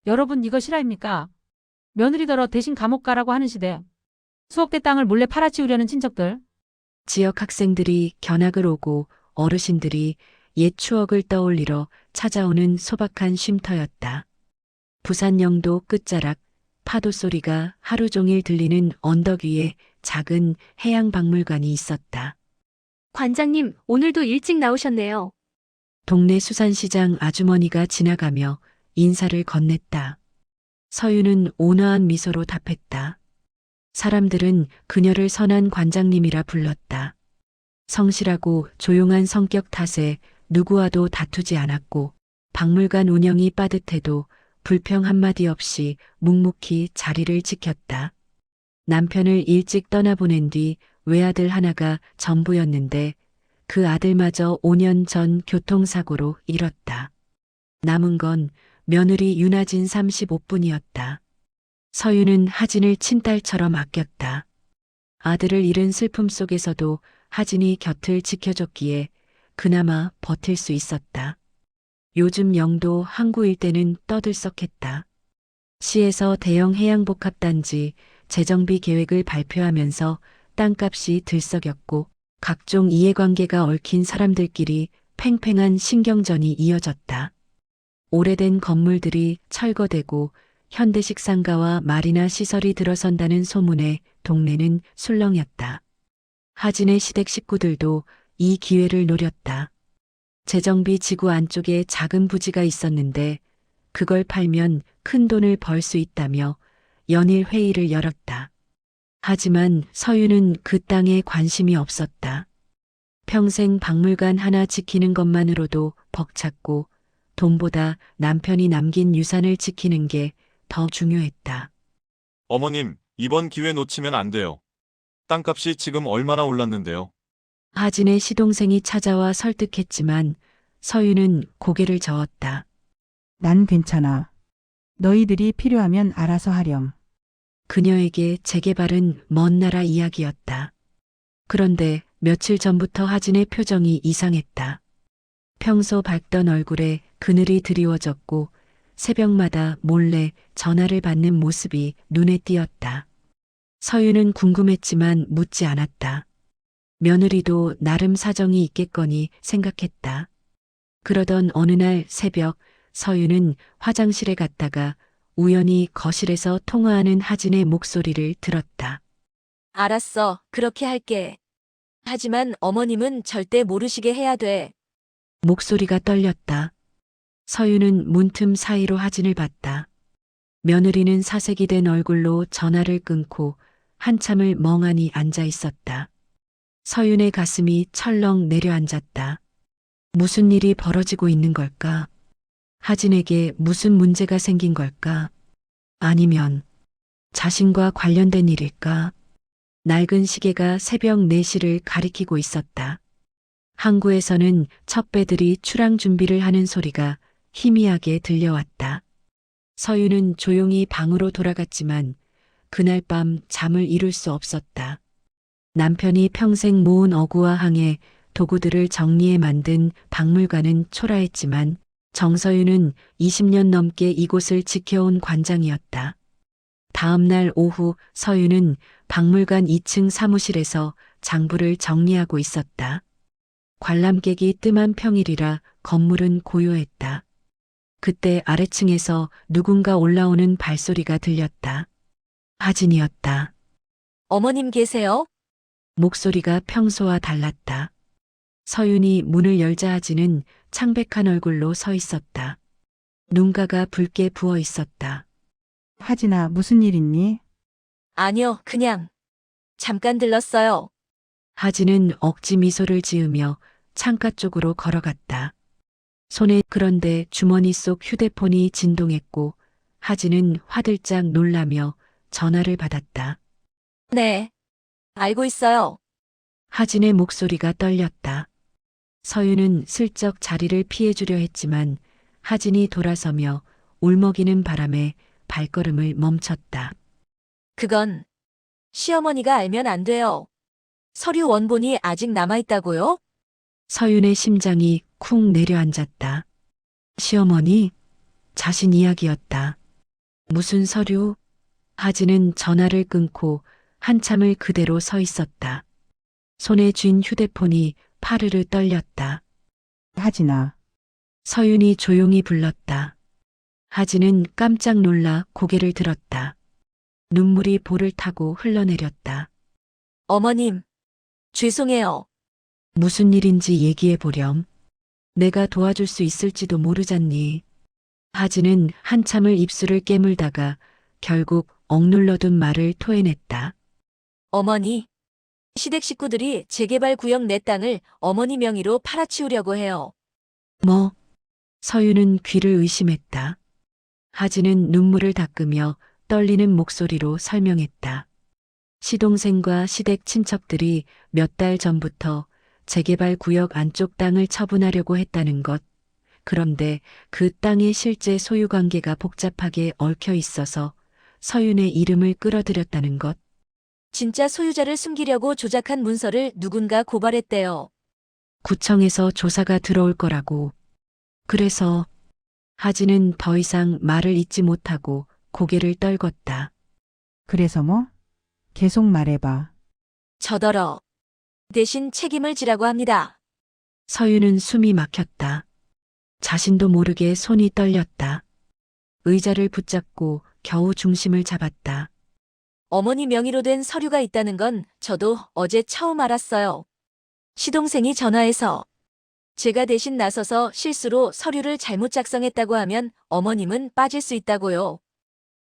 여러분 이거 실화입니까? 며느리더러 대신 감옥 가라고 하는 시대. 수억대 땅을 몰래 팔아치우려는 친척들. 지역 학생들이 견학을 오고 어르신들이 옛 추억을 떠올리러 찾아오는 소박한 쉼터였다. 부산 영도 끝자락 파도 소리가 하루 종일 들리는 언덕 위에 작은 해양박물관이 있었다. 관장님, 오늘도 일찍 나오셨네요. 동네 수산시장 아주머니가 지나가며 인사를 건넸다. 서유는 온화한 미소로 답했다. 사람들은 그녀를 선한 관장님이라 불렀다. 성실하고 조용한 성격 탓에 누구와도 다투지 않았고 박물관 운영이 빠듯해도 불평 한마디 없이 묵묵히 자리를 지켰다. 남편을 일찍 떠나보낸 뒤 외아들 하나가 전부였는데 그 아들마저 5년 전 교통사고로 잃었다. 남은 건 며느리 윤아진 35뿐이었다. 서유는 하진을 친딸처럼 아꼈다. 아들을 잃은 슬픔 속에서도 하진이 곁을 지켜줬기에 그나마 버틸 수 있었다. 요즘 영도 항구 일대는 떠들썩했다. 시에서 대형 해양복합단지 재정비 계획을 발표하면서 땅값이 들썩였고 각종 이해관계가 얽힌 사람들끼리 팽팽한 신경전이 이어졌다. 오래된 건물들이 철거되고 현대식 상가와 마리나 시설이 들어선다는 소문에 동네는 술렁였다. 하진의 시댁 식구들도 이 기회를 노렸다. 재정비 지구 안쪽에 작은 부지가 있었는데 그걸 팔면 큰 돈을 벌 수 있다며 연일 회의를 열었다. 하지만 서유는 그 땅에 관심이 없었다. 평생 박물관 하나 지키는 것만으로도 벅찼고 돈보다 남편이 남긴 유산을 지키는 게 더 중요했다. 어머님, 이번 기회 놓치면 안 돼요. 땅값이 지금 얼마나 올랐는데요. 하진의 시동생이 찾아와 설득했지만 서유는 고개를 저었다. 난 괜찮아. 너희들이 필요하면 알아서 하렴. 그녀에게 재개발은 먼 나라 이야기였다. 그런데 며칠 전부터 하진의 표정이 이상했다. 평소 밝던 얼굴에 그늘이 드리워졌고 새벽마다 몰래 전화를 받는 모습이 눈에 띄었다. 서유는 궁금했지만 묻지 않았다. 며느리도 나름 사정이 있겠거니 생각했다. 그러던 어느 날 새벽 서유는 화장실에 갔다가 우연히 거실에서 통화하는 하진의 목소리를 들었다. 알았어, 그렇게 할게. 하지만 어머님은 절대 모르시게 해야 돼. 목소리가 떨렸다. 서유는 문틈 사이로 하진을 봤다. 며느리는 사색이 된 얼굴로 전화를 끊고 한참을 멍하니 앉아 있었다. 서윤의 가슴이 철렁 내려앉았다. 무슨 일이 벌어지고 있는 걸까? 하진에게 무슨 문제가 생긴 걸까? 아니면 자신과 관련된 일일까? 낡은 시계가 새벽 4시를 가리키고 있었다. 항구에서는 첩배들이 출항 준비를 하는 소리가 희미하게 들려왔다. 서유는 조용히 방으로 돌아갔지만 그날 밤 잠을 이룰 수 없었다. 남편이 평생 모은 어구와 항해 도구들을 정리해 만든 박물관은 초라했지만 정서유는 20년 넘게 이곳을 지켜온 관장이었다. 다음 날 오후 서유는 박물관 2층 사무실에서 장부를 정리하고 있었다. 관람객이 뜸한 평일이라 건물은 고요했다. 그때 아래층에서 누군가 올라오는 발소리가 들렸다. 하진이었다. 어머님 계세요? 목소리가 평소와 달랐다. 서윤이 문을 열자 하진은 창백한 얼굴로 서 있었다. 눈가가 붉게 부어 있었다. 하진아, 무슨 일 있니? 아니요, 그냥. 잠깐 들렀어요. 하진은 억지 미소를 지으며 창가 쪽으로 걸어갔다. 손에 그런데 주머니 속 휴대폰이 진동했고 하진은 화들짝 놀라며 전화를 받았다. 네. 알고 있어요. 하진의 목소리가 떨렸다. 서유는 슬쩍 자리를 피해주려 했지만 하진이 돌아서며 울먹이는 바람에 발걸음을 멈췄다. 그건 시어머니가 알면 안 돼요. 서류 원본이 아직 남아있다고요? 서윤의 심장이 쿵 내려앉았다. 시어머니? 자신 이야기였다. 무슨 서류? 하진은 전화를 끊고 한참을 그대로 서 있었다. 손에 쥔 휴대폰이 파르르 떨렸다. 하진아, 서윤이 조용히 불렀다. 하진은 깜짝 놀라 고개를 들었다. 눈물이 볼을 타고 흘러내렸다. 어머님, 죄송해요. 무슨 일인지 얘기해 보렴. 내가 도와줄 수 있을지도 모르잖니. 하진은 한참을 입술을 깨물다가 결국 억눌러둔 말을 토해냈다. 어머니, 시댁 식구들이 재개발 구역 내 땅을 어머니 명의로 팔아치우려고 해요. 뭐? 서윤은 귀를 의심했다. 하진은 눈물을 닦으며 떨리는 목소리로 설명했다. 시동생과 시댁 친척들이 몇 달 전부터 재개발 구역 안쪽 땅을 처분하려고 했다는 것. 그런데 그 땅의 실제 소유 관계가 복잡하게 얽혀 있어서 서윤의 이름을 끌어들였다는 것. 진짜 소유자를 숨기려고 조작한 문서를 누군가 고발했대요. 구청에서 조사가 들어올 거라고. 그래서 하진은 더 이상 말을 잇지 못하고 고개를 떨궜다. 그래서 뭐? 계속 말해봐. 저더러 대신 책임을 지라고 합니다. 서윤은 숨이 막혔다. 자신도 모르게 손이 떨렸다. 의자를 붙잡고 겨우 중심을 잡았다. 어머니 명의로 된 서류가 있다는 건 저도 어제 처음 알았어요. 시동생이 전화해서 제가 대신 나서서 실수로 서류를 잘못 작성했다고 하면 어머님은 빠질 수 있다고요.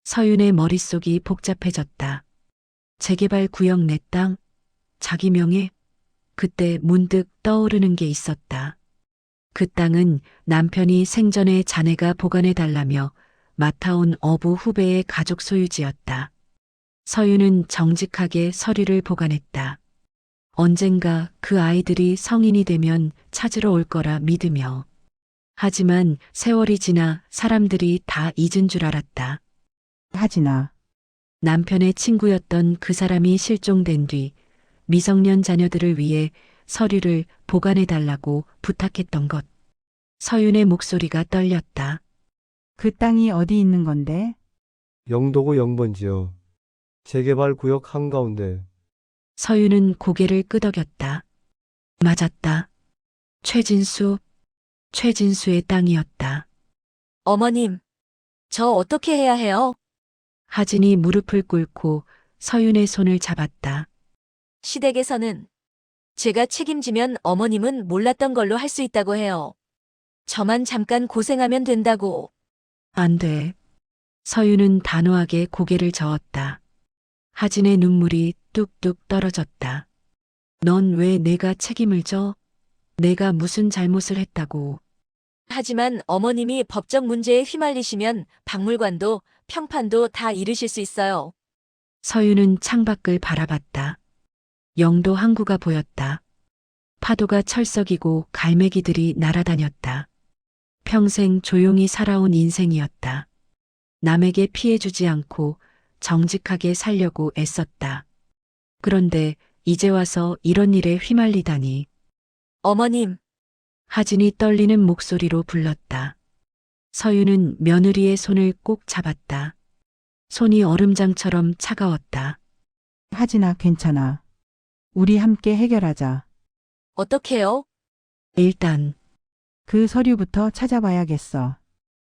서윤의 머릿속이 복잡해졌다. 재개발 구역 내 땅, 자기 명예. 그때 문득 떠오르는 게 있었다. 그 땅은 남편이 생전에 자네가 보관해달라며 맡아온 어부 후배의 가족 소유지였다. 서윤은 정직하게 서류를 보관했다. 언젠가 그 아이들이 성인이 되면 찾으러 올 거라 믿으며. 하지만 세월이 지나 사람들이 다 잊은 줄 알았다. 하진아, 남편의 친구였던 그 사람이 실종된 뒤 미성년 자녀들을 위해 서류를 보관해달라고 부탁했던 것. 서윤의 목소리가 떨렸다. 그 땅이 어디 있는 건데? 영도구 영번지요. 재개발 구역 한가운데. 서윤은 고개를 끄덕였다. 맞았다. 최진수의 땅이었다. 어머님, 저 어떻게 해야 해요? 하진이 무릎을 꿇고 서윤의 손을 잡았다. 시댁에서는 제가 책임지면 어머님은 몰랐던 걸로 할 수 있다고 해요. 저만 잠깐 고생하면 된다고. 안 돼. 서윤은 단호하게 고개를 저었다. 하진의 눈물이 뚝뚝 떨어졌다. 넌 왜 내가 책임을 져? 내가 무슨 잘못을 했다고. 하지만 어머님이 법적 문제에 휘말리시면 박물관도 평판도 다 잃으실 수 있어요. 서윤은 창밖을 바라봤다. 영도 항구가 보였다. 파도가 철썩이고 갈매기들이 날아다녔다. 평생 조용히 살아온 인생이었다. 남에게 피해주지 않고 정직하게 살려고 애썼다. 그런데 이제 와서 이런 일에 휘말리다니. 어머님, 하진이 떨리는 목소리로 불렀다. 서윤은 며느리의 손을 꼭 잡았다. 손이 얼음장처럼 차가웠다. 하진아, 괜찮아. 우리 함께 해결하자. 어떡해요? 일단 그 서류부터 찾아봐야겠어.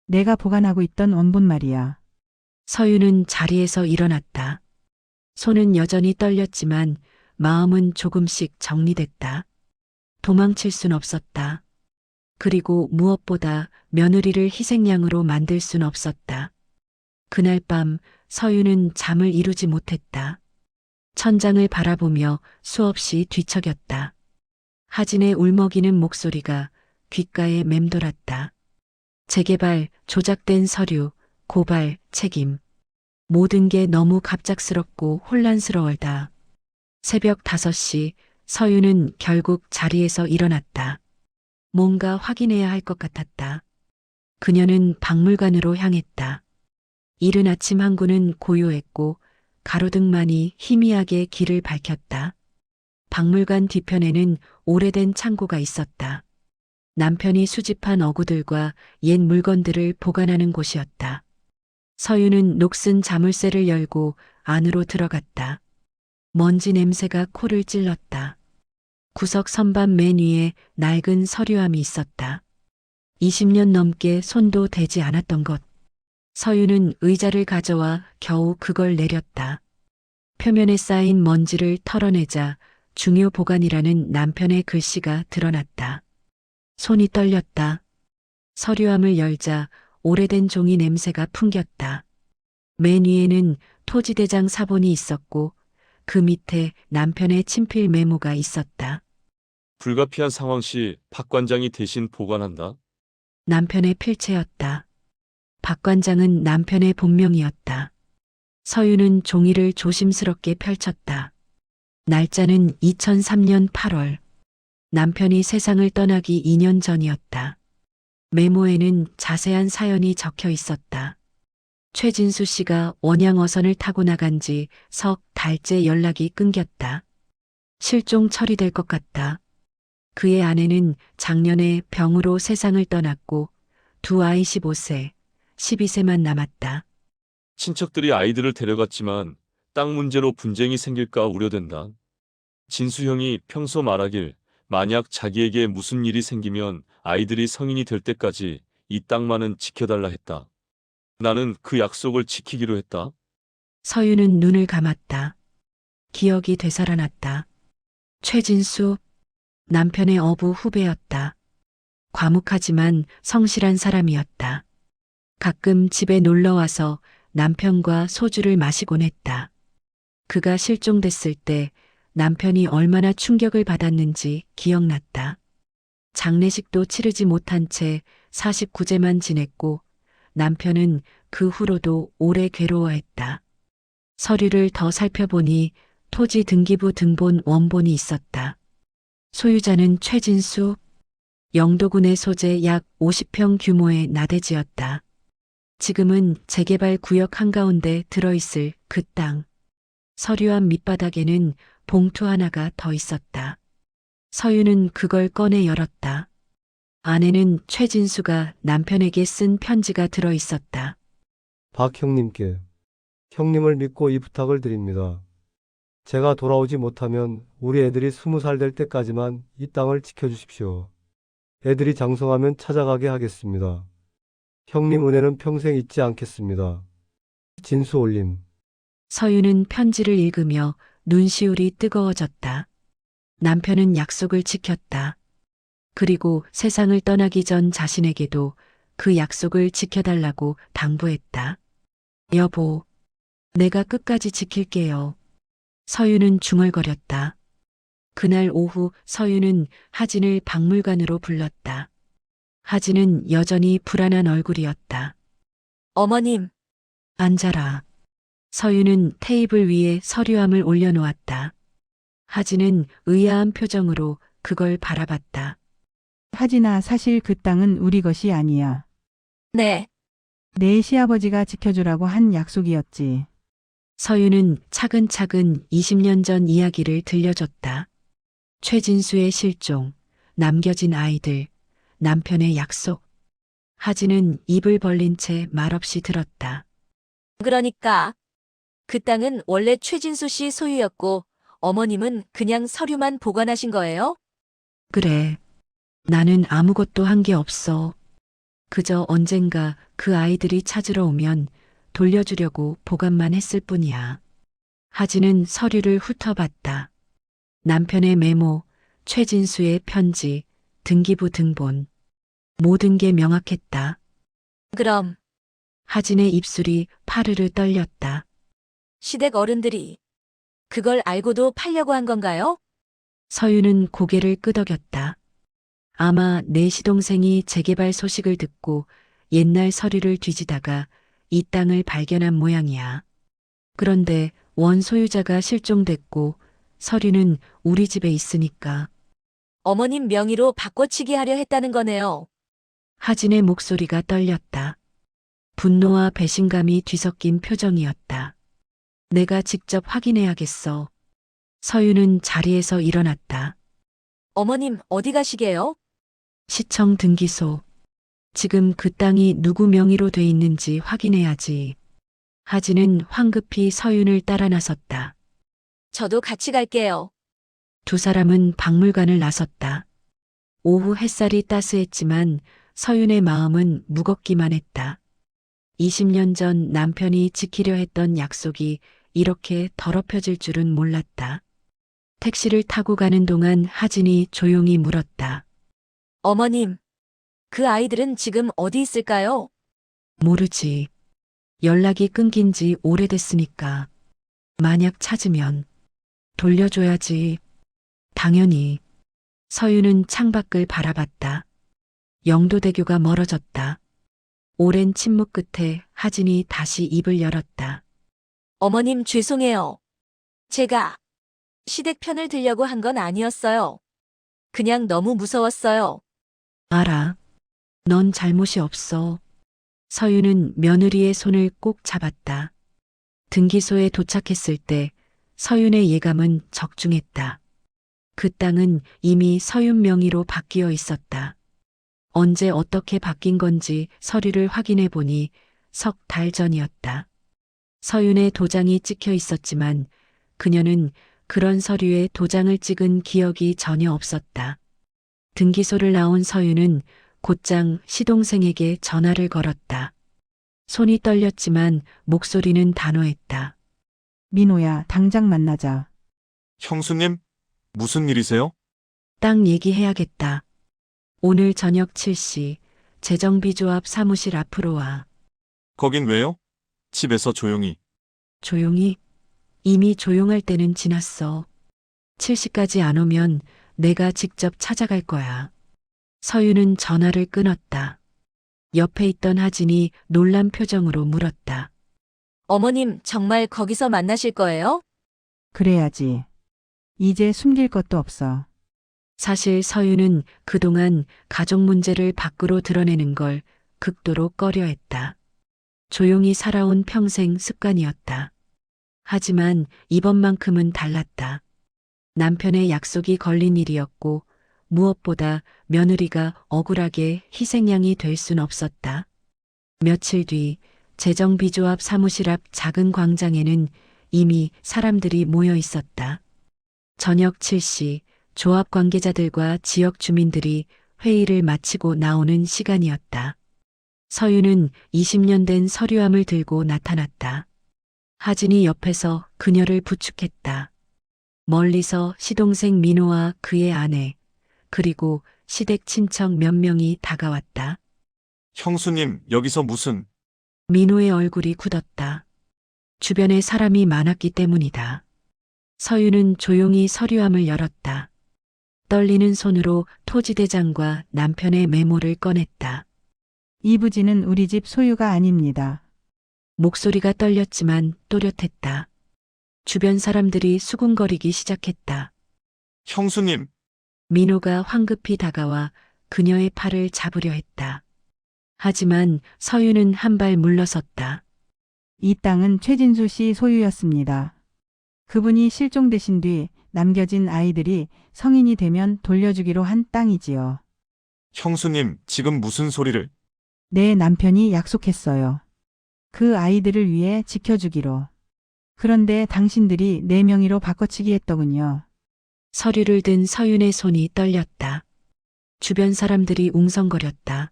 내가 보관하고 있던 원본 말이야. 서윤은 자리에서 일어났다. 손은 여전히 떨렸지만 마음은 조금씩 정리됐다. 도망칠 순 없었다. 그리고 무엇보다 며느리를 희생양으로 만들 순 없었다. 그날 밤 서윤은 잠을 이루지 못했다. 천장을 바라보며 수없이 뒤척였다. 하진의 울먹이는 목소리가 귓가에 맴돌았다. 재개발, 조작된 서류, 고발, 책임. 모든 게 너무 갑작스럽고 혼란스러웠다. 새벽 5시 서윤은 결국 자리에서 일어났다. 뭔가 확인해야 할 것 같았다. 그녀는 박물관으로 향했다. 이른 아침 항구는 고요했고 가로등만이 희미하게 길을 밝혔다. 박물관 뒤편에는 오래된 창고가 있었다. 남편이 수집한 어구들과 옛 물건들을 보관하는 곳이었다. 서유는 녹슨 자물쇠를 열고 안으로 들어갔다. 먼지 냄새가 코를 찔렀다. 구석 선반 맨 위에 낡은 서류함이 있었다. 20년 넘게 손도 대지 않았던 것. 서유는 의자를 가져와 겨우 그걸 내렸다. 표면에 쌓인 먼지를 털어내자 중요 보관이라는 남편의 글씨가 드러났다. 손이 떨렸다. 서류함을 열자 오래된 종이 냄새가 풍겼다. 맨 위에는 토지대장 사본이 있었고 그 밑에 남편의 친필 메모가 있었다. 불가피한 상황 시 박 관장이 대신 보관한다. 남편의 필체였다. 박 관장은 남편의 본명이었다. 서유는 종이를 조심스럽게 펼쳤다. 날짜는 2003년 8월. 남편이 세상을 떠나기 2년 전이었다. 메모에는 자세한 사연이 적혀 있었다. 최진수 씨가 원양어선을 타고 나간 지 석 달째 연락이 끊겼다. 실종 처리될 것 같다. 그의 아내는 작년에 병으로 세상을 떠났고 두 아이 15세, 12세만 남았다. 친척들이 아이들을 데려갔지만 땅 문제로 분쟁이 생길까 우려된다. 진수 형이 평소 말하길 만약 자기에게 무슨 일이 생기면 아이들이 성인이 될 때까지 이 땅만은 지켜달라 했다. 나는 그 약속을 지키기로 했다. 서유는 눈을 감았다. 기억이 되살아났다. 최진수, 남편의 어부 후배였다. 과묵하지만 성실한 사람이었다. 가끔 집에 놀러와서 남편과 소주를 마시곤 했다. 그가 실종됐을 때 남편이 얼마나 충격을 받았는지 기억났다. 장례식도 치르지 못한 채 49제만 지냈고 남편은 그 후로도 오래 괴로워했다. 서류를 더 살펴보니 토지 등기부 등본 원본이 있었다. 소유자는 최진수, 영도군의 소재 약 50평 규모의 나대지였다. 지금은 재개발 구역 한가운데 들어있을 그 땅. 서류함 밑바닥에는 봉투 하나가 더 있었다. 서유는 그걸 꺼내 열었다. 안에는 최진수가 남편에게 쓴 편지가 들어 있었다. 박 형님께 형님을 믿고 이 부탁을 드립니다. 제가 돌아오지 못하면 우리 애들이 20살 될 때까지만 이 땅을 지켜주십시오. 애들이 장성하면 찾아가게 하겠습니다. 형님 은혜는 평생 잊지 않겠습니다. 진수 올림. 서유는 편지를 읽으며 눈시울이 뜨거워졌다. 남편은 약속을 지켰다. 그리고 세상을 떠나기 전 자신에게도 그 약속을 지켜달라고 당부했다. 여보, 내가 끝까지 지킬게요. 서유는 중얼거렸다. 그날 오후 서유는 하진을 박물관으로 불렀다. 하진은 여전히 불안한 얼굴이었다. 어머님, 앉아라. 서유는 테이블 위에 서류함을 올려놓았다. 하진은 의아한 표정으로 그걸 바라봤다. 하진아, 사실 그 땅은 우리 것이 아니야. 네, 내 시아버지가 지켜주라고 한 약속이었지. 서유는 차근차근 20년 전 이야기를 들려줬다. 최진수의 실종, 남겨진 아이들, 남편의 약속. 하진은 입을 벌린 채 말없이 들었다. 그러니까 그 땅은 원래 최진수 씨 소유였고 어머님은 그냥 서류만 보관하신 거예요? 그래. 나는 아무것도 한 게 없어. 그저 언젠가 그 아이들이 찾으러 오면 돌려주려고 보관만 했을 뿐이야. 하진은 서류를 훑어봤다. 남편의 메모, 최진수의 편지, 등기부 등본. 모든 게 명확했다. 그럼 하진의 입술이 파르르 떨렸다. 시댁 어른들이 그걸 알고도 팔려고 한 건가요? 서유는 고개를 끄덕였다. 아마 내 시동생이 재개발 소식을 듣고 옛날 서류를 뒤지다가 이 땅을 발견한 모양이야. 그런데 원 소유자가 실종됐고 서류는 우리 집에 있으니까. 어머님 명의로 바꿔치기 하려 했다는 거네요. 하진의 목소리가 떨렸다. 분노와 배신감이 뒤섞인 표정이었다. 내가 직접 확인해야겠어. 서유는 자리에서 일어났다. 어머님 어디 가시게요? 시청 등기소. 지금 그 땅이 누구 명의로 돼 있는지 확인해야지. 하진은 황급히 서윤을 따라 나섰다. 저도 같이 갈게요. 두 사람은 박물관을 나섰다. 오후 햇살이 따스했지만 서윤의 마음은 무겁기만 했다. 20년 전 남편이 지키려 했던 약속이 이렇게 더럽혀질 줄은 몰랐다. 택시를 타고 가는 동안 하진이 조용히 물었다. 어머님, 그 아이들은 지금 어디 있을까요? 모르지. 연락이 끊긴 지 오래됐으니까. 만약 찾으면 돌려줘야지. 당연히. 서윤은 창밖을 바라봤다. 영도대교가 멀어졌다. 오랜 침묵 끝에 하진이 다시 입을 열었다. 어머님 죄송해요. 제가 시댁 편을 들려고 한 건 아니었어요. 그냥 너무 무서웠어요. 알아. 넌 잘못이 없어. 서윤은 며느리의 손을 꼭 잡았다. 등기소에 도착했을 때 서윤의 예감은 적중했다. 그 땅은 이미 서윤 명의로 바뀌어 있었다. 언제 어떻게 바뀐 건지 서류를 확인해 보니 석 달 전이었다. 서윤의 도장이 찍혀 있었지만 그녀는 그런 서류에 도장을 찍은 기억이 전혀 없었다. 등기소를 나온 서윤은 곧장 시동생에게 전화를 걸었다. 손이 떨렸지만 목소리는 단호했다. 민호야, 당장 만나자. 형수님, 무슨 일이세요? 땅 얘기해야겠다. 오늘 저녁 7시 재정비조합 사무실 앞으로 와. 거긴 왜요? 집에서 조용히. 조용히? 이미 조용할 때는 지났어. 7시까지 안 오면 내가 직접 찾아갈 거야. 서윤은 전화를 끊었다. 옆에 있던 하진이 놀란 표정으로 물었다. 어머님 정말 거기서 만나실 거예요? 그래야지. 이제 숨길 것도 없어. 사실 서윤은 그동안 가족 문제를 밖으로 드러내는 걸 극도로 꺼려했다. 조용히 살아온 평생 습관이었다. 하지만 이번만큼은 달랐다. 남편의 약속이 걸린 일이었고 무엇보다 며느리가 억울하게 희생양이 될 순 없었다. 며칠 뒤 재정비조합 사무실 앞 작은 광장에는 이미 사람들이 모여 있었다. 저녁 7시 조합 관계자들과 지역 주민들이 회의를 마치고 나오는 시간이었다. 서윤은 20년 된 서류함을 들고 나타났다. 하진이 옆에서 그녀를 부축했다. 멀리서 시동생 민호와 그의 아내, 그리고 시댁 친척 몇 명이 다가왔다. 형수님, 여기서 무슨... 민호의 얼굴이 굳었다. 주변에 사람이 많았기 때문이다. 서윤은 조용히 서류함을 열었다. 떨리는 손으로 토지대장과 남편의 메모를 꺼냈다. 이 부지는 우리 집 소유가 아닙니다. 목소리가 떨렸지만 또렷했다. 주변 사람들이 수군거리기 시작했다. 형수님, 민호가 황급히 다가와 그녀의 팔을 잡으려 했다. 하지만 서윤은 한 발 물러섰다. 이 땅은 최진수 씨 소유였습니다. 그분이 실종되신 뒤 남겨진 아이들이 성인이 되면 돌려주기로 한 땅이지요. 형수님, 지금 무슨 소리를... 내 남편이 약속했어요. 그 아이들을 위해 지켜주기로. 그런데 당신들이 내 명의로 바꿔치기 했더군요. 서류를 든 서윤의 손이 떨렸다. 주변 사람들이 웅성거렸다.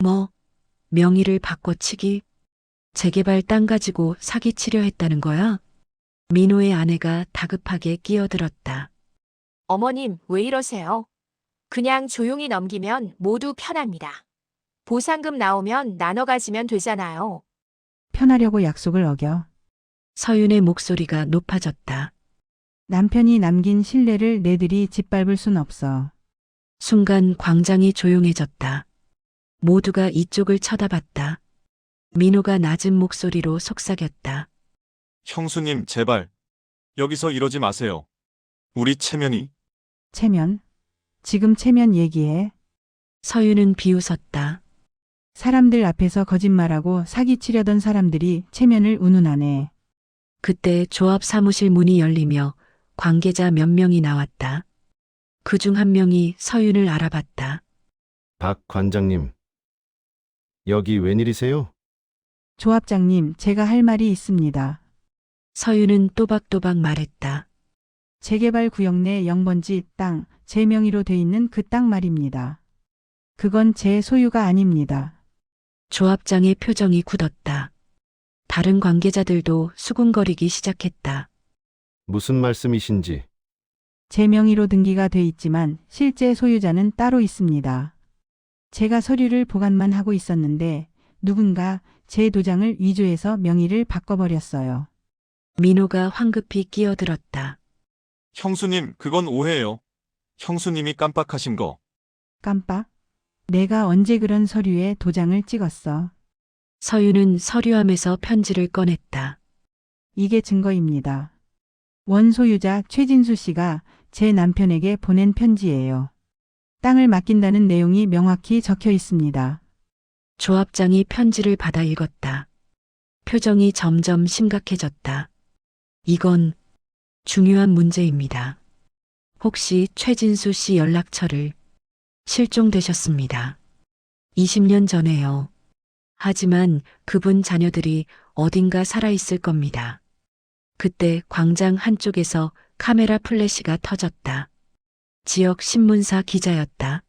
뭐, 명의를 바꿔치기? 재개발 땅 가지고 사기치려 했다는 거야? 민호의 아내가 다급하게 끼어들었다. 어머님, 왜 이러세요? 그냥 조용히 넘기면 모두 편합니다. 보상금 나오면 나눠 가지면 되잖아요. 편하려고 약속을 어겨. 서윤의 목소리가 높아졌다. 남편이 남긴 신뢰를 내들이 짓밟을 순 없어. 순간 광장이 조용해졌다. 모두가 이쪽을 쳐다봤다. 민호가 낮은 목소리로 속삭였다. 형수님, 제발. 여기서 이러지 마세요. 우리 체면이... 체면? 지금 체면 얘기해. 서윤은 비웃었다. 사람들 앞에서 거짓말하고 사기치려던 사람들이 체면을 운운하네. 그때 조합 사무실 문이 열리며 관계자 몇 명이 나왔다. 그중 한 명이 서윤을 알아봤다. 박 관장님. 여기 웬일이세요? 조합장님, 제가 할 말이 있습니다. 서윤은 또박또박 말했다. 재개발 구역 내 0번지 땅, 제 명의로 돼 있는 그 땅 말입니다. 그건 제 소유가 아닙니다. 조합장의 표정이 굳었다. 다른 관계자들도 수군거리기 시작했다. 무슨 말씀이신지. 제 명의로 등기가 돼 있지만 실제 소유자는 따로 있습니다. 제가 서류를 보관만 하고 있었는데 누군가 제 도장을 위조해서 명의를 바꿔버렸어요. 민호가 황급히 끼어들었다. 형수님, 그건 오해예요. 형수님이 깜빡하신 거. 깜빡? 내가 언제 그런 서류에 도장을 찍었어? 서윤은 서류함에서 편지를 꺼냈다. 이게 증거입니다. 원소유자 최진수 씨가 제 남편에게 보낸 편지예요. 땅을 맡긴다는 내용이 명확히 적혀 있습니다. 조합장이 편지를 받아 읽었다. 표정이 점점 심각해졌다. 이건 중요한 문제입니다. 혹시 최진수 씨 연락처를 실종되셨습니다. 20년 전에요. 하지만 그분 자녀들이 어딘가 살아있을 겁니다. 그때 광장 한쪽에서 카메라 플래시가 터졌다. 지역 신문사 기자였다.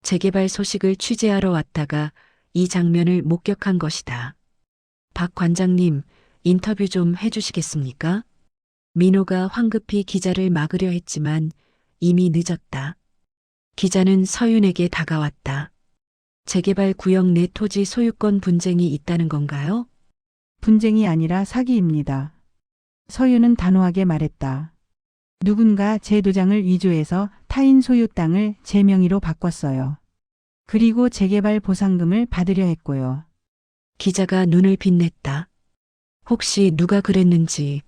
재개발 소식을 취재하러 왔다가 이 장면을 목격한 것이다. 박 관장님, 인터뷰 좀 해주시겠습니까? 민호가 황급히 기자를 막으려 했지만 이미 늦었다. 기자는 서윤에게 다가왔다. 재개발 구역 내 토지 소유권 분쟁이 있다는 건가요? 분쟁이 아니라 사기입니다. 서윤은 단호하게 말했다. 누군가 제 도장을 위조해서 타인 소유 땅을 제 명의로 바꿨어요. 그리고 재개발 보상금을 받으려 했고요. 기자가 눈을 빛냈다. 혹시 누가 그랬는지.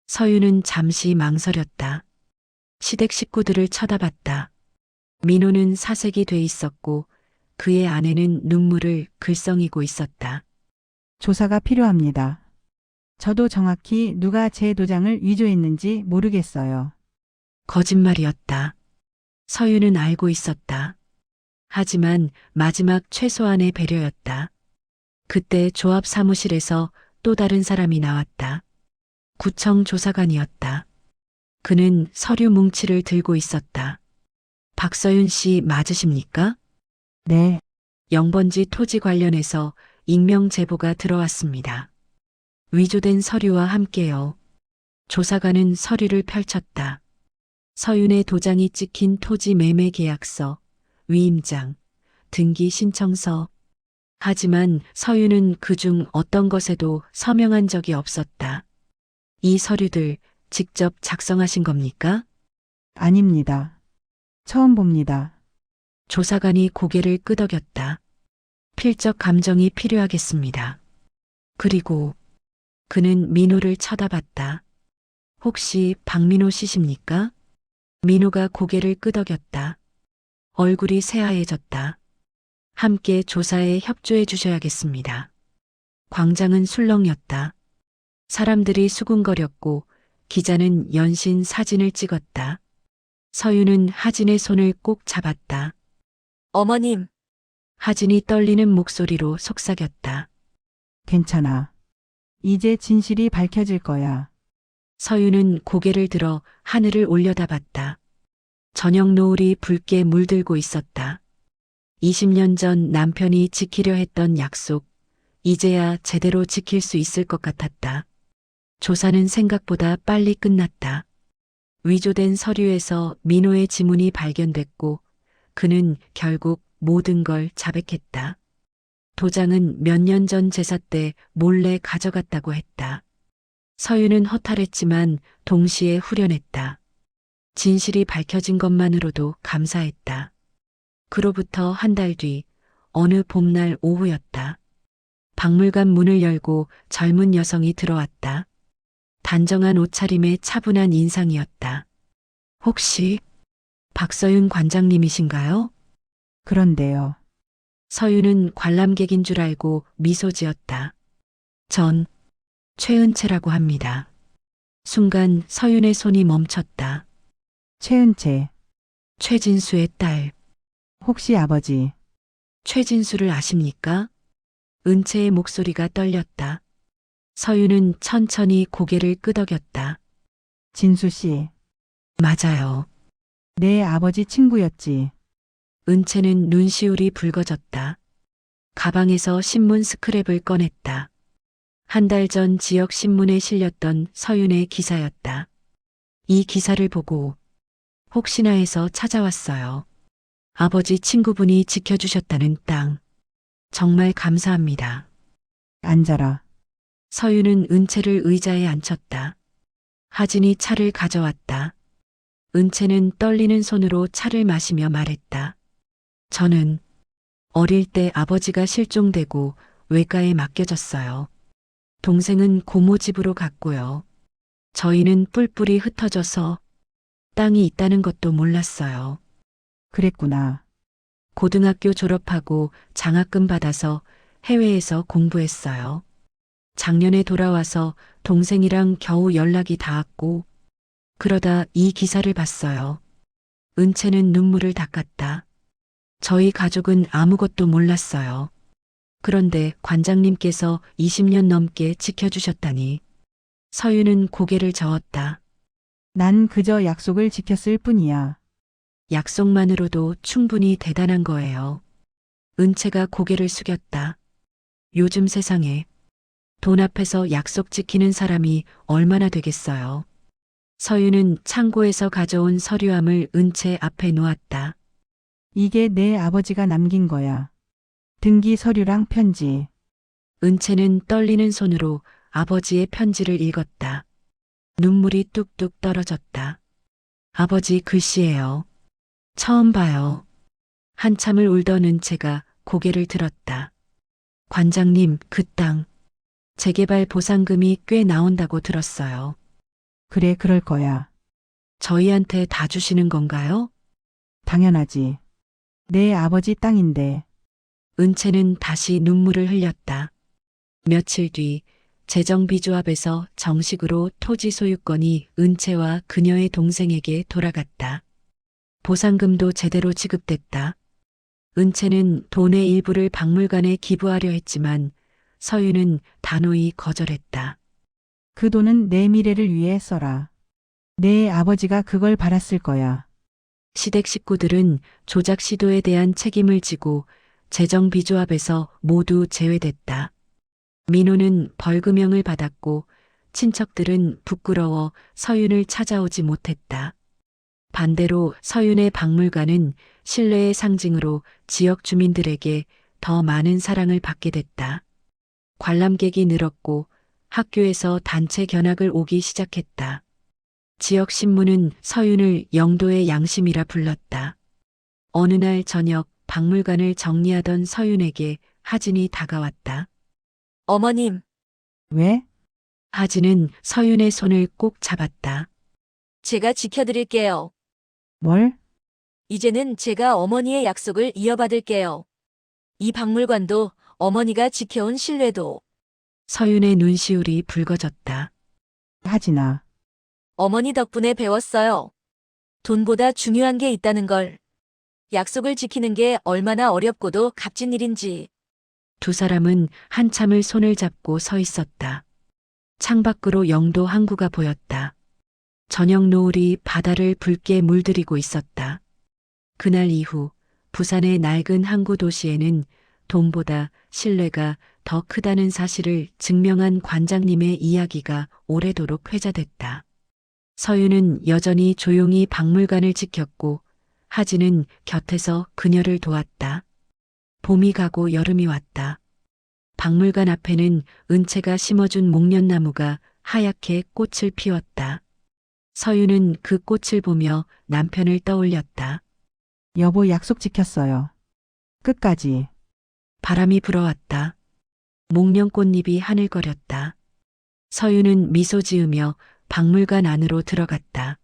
서윤은 잠시 망설였다. 시댁 식구들을 쳐다봤다. 민호는 사색이 돼 있었고 그의 아내는 눈물을 글썽이고 있었다. 조사가 필요합니다. 저도 정확히 누가 제 도장을 위조했는지 모르겠어요. 거짓말이었다. 서윤은 알고 있었다. 하지만 마지막 최소한의 배려였다. 그때 조합 사무실에서 또 다른 사람이 나왔다. 구청 조사관이었다. 그는 서류 뭉치를 들고 있었다. 박서윤 씨 맞으십니까? 네, 0번지 토지 관련해서 익명 제보가 들어왔습니다. 위조된 서류와 함께요. 조사관은 서류를 펼쳤다. 서윤의 도장이 찍힌 토지 매매 계약서, 위임장, 등기 신청서. 하지만 서윤은 그중 어떤 것에도 서명한 적이 없었다. 이 서류들 직접 작성하신 겁니까? 아닙니다. 처음 봅니다. 조사관이 고개를 끄덕였다. 필적 감정이 필요하겠습니다. 그리고 그는 민호를 쳐다봤다. 혹시 박민호 씨십니까? 민호가 고개를 끄덕였다. 얼굴이 새하얘졌다. 함께 조사에 협조해 주셔야겠습니다. 광장은 술렁였다. 사람들이 수군거렸고 기자는 연신 사진을 찍었다. 서윤은 하진의 손을 꼭 잡았다. 어머님, 하진이 떨리는 목소리로 속삭였다. 괜찮아. 이제 진실이 밝혀질 거야. 서윤은 고개를 들어 하늘을 올려다봤다. 저녁 노을이 붉게 물들고 있었다. 20년 전 남편이 지키려 했던 약속, 이제야 제대로 지킬 수 있을 것 같았다. 조사는 생각보다 빨리 끝났다. 위조된 서류에서 민호의 지문이 발견됐고 그는 결국 모든 걸 자백했다. 도장은 몇 년 전 제사 때 몰래 가져갔다고 했다. 서윤은 허탈했지만 동시에 후련했다. 진실이 밝혀진 것만으로도 감사했다. 그로부터 한 달 뒤 어느 봄날 오후였다. 박물관 문을 열고 젊은 여성이 들어왔다. 단정한 옷차림에 차분한 인상이었다. 혹시 박서윤 관장님이신가요? 그런데요. 서윤은 관람객인 줄 알고 미소 지었다. 전 최은채라고 합니다. 순간 서윤의 손이 멈췄다. 최은채, 최진수의 딸. 혹시 아버지, 최진수를 아십니까? 은채의 목소리가 떨렸다. 서윤은 천천히 고개를 끄덕였다. 진수 씨, 맞아요. 내 아버지 친구였지. 은채는 눈시울이 붉어졌다. 가방에서 신문 스크랩을 꺼냈다. 한 달 전 지역 신문에 실렸던 서윤의 기사였다. 이 기사를 보고 혹시나 해서 찾아왔어요. 아버지 친구분이 지켜주셨다는 땅. 정말 감사합니다. 앉아라. 서윤은 은채를 의자에 앉혔다. 하진이 차를 가져왔다. 은채는 떨리는 손으로 차를 마시며 말했다. 저는 어릴 때 아버지가 실종되고 외가에 맡겨졌어요. 동생은 고모 집으로 갔고요. 저희는 뿔뿔이 흩어져서 땅이 있다는 것도 몰랐어요. 그랬구나. 고등학교 졸업하고 장학금 받아서 해외에서 공부했어요. 작년에 돌아와서 동생이랑 겨우 연락이 닿았고, 그러다 이 기사를 봤어요. 은채는 눈물을 닦았다. 저희 가족은 아무것도 몰랐어요. 그런데 관장님께서 20년 넘게 지켜주셨다니. 서윤은 고개를 저었다. 난 그저 약속을 지켰을 뿐이야. 약속만으로도 충분히 대단한 거예요. 은채가 고개를 숙였다. 요즘 세상에 돈 앞에서 약속 지키는 사람이 얼마나 되겠어요. 서윤은 창고에서 가져온 서류함을 은채 앞에 놓았다. 이게 내 아버지가 남긴 거야. 등기 서류랑 편지. 은채는 떨리는 손으로 아버지의 편지를 읽었다. 눈물이 뚝뚝 떨어졌다. 아버지 글씨예요. 처음 봐요. 한참을 울던 은채가 고개를 들었다. 관장님, 그 땅. 재개발 보상금이 꽤 나온다고 들었어요. 그래, 그럴 거야. 저희한테 다 주시는 건가요? 당연하지. 내 아버지 땅인데. 은채는 다시 눈물을 흘렸다. 며칠 뒤 재정비조합에서 정식으로 토지 소유권이 은채와 그녀의 동생에게 돌아갔다. 보상금도 제대로 지급됐다. 은채는 돈의 일부를 박물관에 기부하려 했지만 서윤은 단호히 거절했다. 그 돈은 내 미래를 위해 써라. 내 아버지가 그걸 바랐을 거야. 시댁 식구들은 조작 시도에 대한 책임을 지고 재정비조합에서 모두 제외됐다. 민호는 벌금형을 받았고 친척들은 부끄러워 서윤을 찾아오지 못했다. 반대로 서윤의 박물관은 신뢰의 상징으로 지역 주민들에게 더 많은 사랑을 받게 됐다. 관람객이 늘었고 학교에서 단체 견학을 오기 시작했다. 지역 신문은 서윤을 영도의 양심이라 불렀다. 어느 날 저녁 박물관을 정리하던 서윤에게 하진이 다가왔다. 어머님, 왜? 하진은 서윤의 손을 꼭 잡았다. 제가 지켜드릴게요. 뭘? 이제는 제가 어머니의 약속을 이어받을게요. 이 박물관도 어머니가 지켜온 신뢰도. 서윤의 눈시울이 붉어졌다. 하진아. 어머니 덕분에 배웠어요. 돈보다 중요한 게 있다는 걸. 약속을 지키는 게 얼마나 어렵고도 값진 일인지. 두 사람은 한참을 손을 잡고 서 있었다. 창밖으로 영도 항구가 보였다. 저녁 노을이 바다를 붉게 물들이고 있었다. 그날 이후 부산의 낡은 항구 도시에는 돈보다 신뢰가 더 크다는 사실을 증명한 관장님의 이야기가 오래도록 회자됐다. 서윤은 여전히 조용히 박물관을 지켰고 하진은 곁에서 그녀를 도왔다. 봄이 가고 여름이 왔다. 박물관 앞에는 은채가 심어준 목련나무가 하얗게 꽃을 피웠다. 서윤은 그 꽃을 보며 남편을 떠올렸다. 여보 약속 지켰어요. 끝까지. 바람이 불어왔다. 목련꽃잎이 하늘거렸다. 서윤은 미소 지으며 박물관 안으로 들어갔다.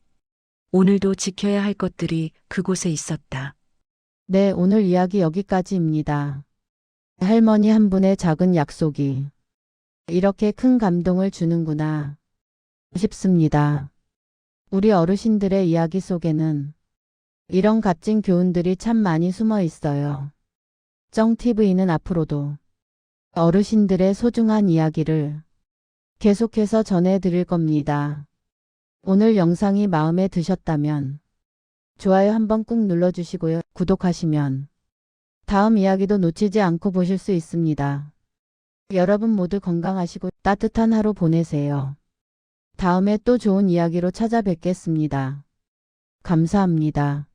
오늘도 지켜야 할 것들이 그곳에 있었다. 네, 오늘 이야기 여기까지입니다. 할머니 한 분의 작은 약속이 이렇게 큰 감동을 주는구나 싶습니다. 우리 어르신들의 이야기 속에는 이런 값진 교훈들이 참 많이 숨어 있어요. 쩡TV는 앞으로도 어르신들의 소중한 이야기를 계속해서 전해드릴 겁니다. 오늘 영상이 마음에 드셨다면 좋아요 한번 꾹 눌러주시고요. 구독하시면 다음 이야기도 놓치지 않고 보실 수 있습니다. 여러분 모두 건강하시고 따뜻한 하루 보내세요. 다음에 또 좋은 이야기로 찾아뵙겠습니다. 감사합니다.